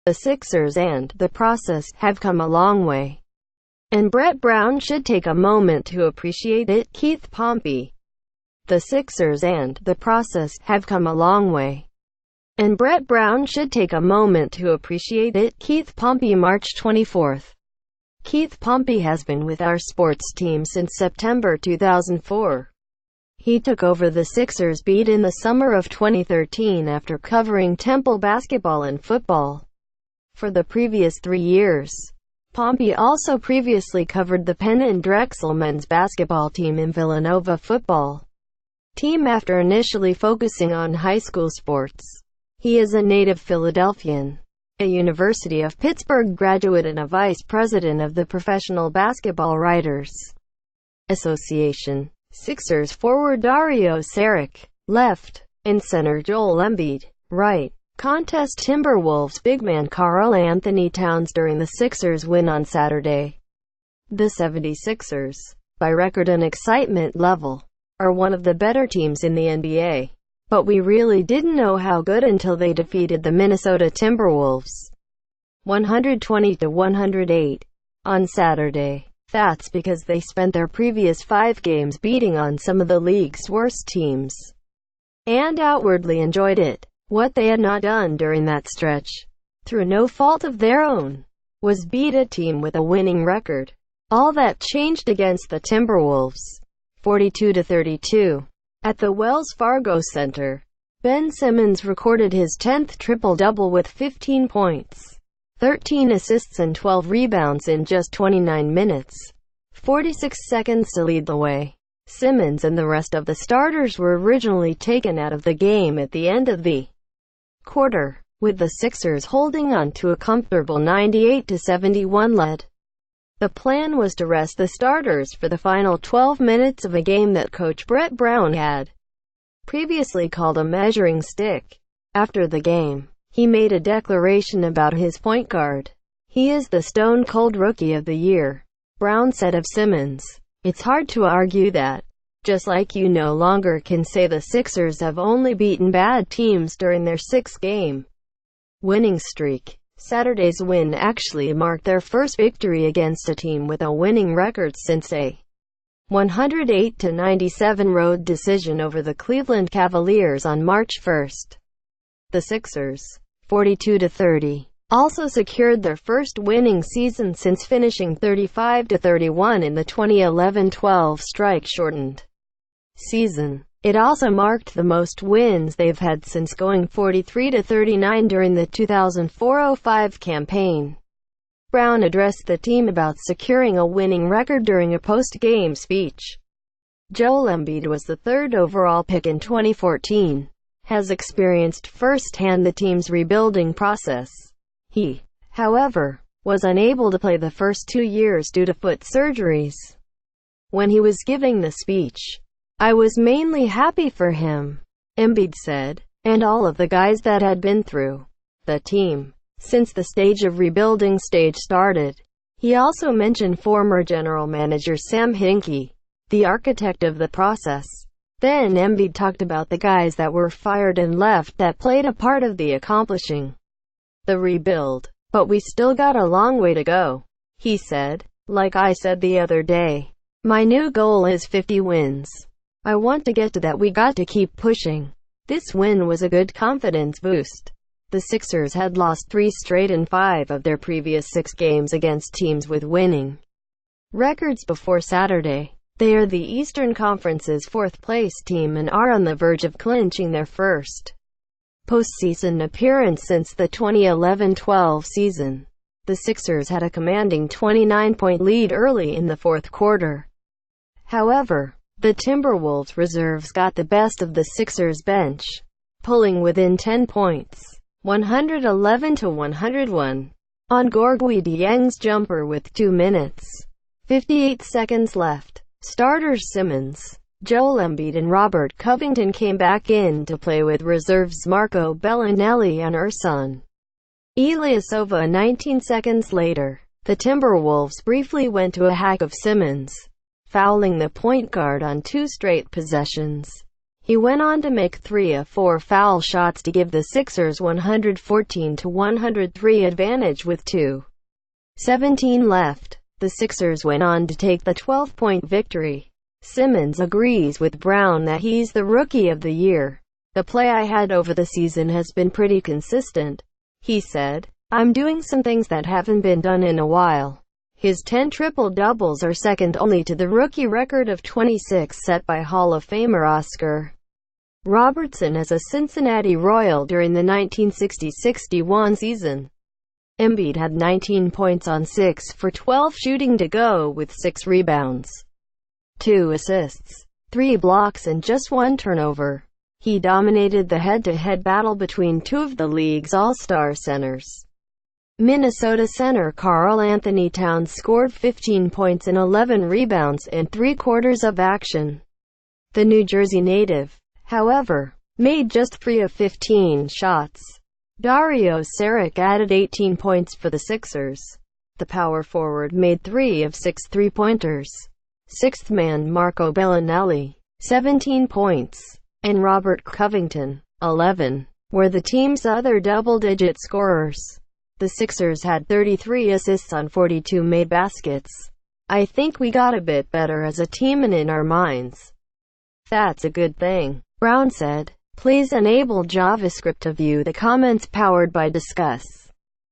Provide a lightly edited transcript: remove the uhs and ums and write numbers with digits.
The Sixers and the process have come a long way, and Brett Brown should take a moment to appreciate it. Keith Pompey. The Sixers and the process have come a long way, and Brett Brown should take a moment to appreciate it. Keith Pompey, March 24. Keith Pompey has been with our sports team since September 2004. He took over the Sixers beat in the summer of 2013 after covering Temple basketball and football for the previous 3 years. Pompey also previously covered the Penn and Drexel men's basketball team in Villanova football team after initially focusing on high school sports. He is a native Philadelphian, a University of Pittsburgh graduate and a vice president of the Professional Basketball Writers Association. Sixers forward Dario Saric, left, and center Joel Embiid, right. Contest Timberwolves big man Karl Anthony Towns during the Sixers win on Saturday. The 76ers, by record and excitement level, are one of the better teams in the NBA. But we really didn't know how good until they defeated the Minnesota Timberwolves 120-108 on Saturday. That's because they spent their previous 5 games beating on some of the league's worst teams, and outwardly enjoyed it. What they had not done during that stretch, through no fault of their own, was beat a team with a winning record. All that changed against the Timberwolves, 42-32. At the Wells Fargo Center, Ben Simmons recorded his 10th triple-double with 15 points, 13 assists and 12 rebounds in just 29 minutes, 46 seconds to lead the way. Simmons and the rest of the starters were originally taken out of the game at the end of the quarter, with the Sixers holding on to a comfortable 98-71 lead. The plan was to rest the starters for the final 12 minutes of a game that coach Brett Brown had previously called a measuring stick. After the game, he made a declaration about his point guard. "He is the stone-cold rookie of the year," Brown said of Simmons. "It's hard to argue that. Just like you no longer can say the Sixers have only beaten bad teams during their 6-game winning streak." Saturday's win actually marked their first victory against a team with a winning record since a 108-97 road decision over the Cleveland Cavaliers on March 1. The Sixers, 42-30, also secured their first winning season since finishing 35-31 in the 2011-12 strike-shortened season. It also marked the most wins they've had since going 43-39 during the 2004-05 campaign. Brown addressed the team about securing a winning record during a post-game speech. Joel Embiid was the 3rd overall pick in 2014, has experienced firsthand the team's rebuilding process. He, however, was unable to play the first 2 years due to foot surgeries. When he was giving the speech, "I was mainly happy for him," Embiid said, "and all of the guys that had been through the team since the stage of rebuilding stage started." He also mentioned former general manager Sam Hinkie, the architect of the process. Then Embiid talked about the guys that were fired and left that played a part of the accomplishing the rebuild. "But we still got a long way to go," he said. "Like I said the other day, my new goal is 50 wins. I want to get to that. We got to keep pushing." This win was a good confidence boost. The Sixers had lost 3 straight in 5 of their previous 6 games against teams with winning records before Saturday. They are the Eastern Conference's 4th-place team and are on the verge of clinching their first postseason appearance since the 2011-12 season. The Sixers had a commanding 29-point lead early in the 4th quarter. However, the Timberwolves reserves got the best of the Sixers bench, pulling within 10 points, 111-101, on Gorgui Dieng's jumper with 2 minutes, 58 seconds left. Starters Simmons, Joel Embiid and Robert Covington came back in to play with reserves Marco Bellinelli and Ersan Ilyasova. 19 seconds later, the Timberwolves briefly went to a hack of Simmons, fouling the point guard on 2 straight possessions. He went on to make 3 of 4 foul shots to give the Sixers 114-103 advantage with 2:17 left. The Sixers went on to take the 12-point victory. Simmons agrees with Brown that he's the Rookie of the Year. The play I had over the season has been pretty consistent, he said. I'm doing some things that haven't been done in a while. His 10 triple-doubles are second only to the rookie record of 26 set by Hall of Famer Oscar Robertson as a Cincinnati Royal during the 1960-61 season. Embiid had 19 points on 6 for 12 shooting to go with 6 rebounds, 2 assists, 3 blocks and just 1 turnover. He dominated the head-to-head battle between 2 of the league's all-star centers. Minnesota center Karl Anthony Towns scored 15 points and 11 rebounds in 3/4 of action. The New Jersey native, however, made just 3 of 15 shots. Dario Saric added 18 points for the Sixers. The power forward made 3 of 6 three-pointers. Sixth man Marco Bellinelli, 17 points, and Robert Covington, 11, were the team's other double-digit scorers. The Sixers had 33 assists on 42 made baskets. I think we got a bit better as a team and in our minds. That's a good thing, Brown said. Please enable JavaScript to view the comments powered by Discuss.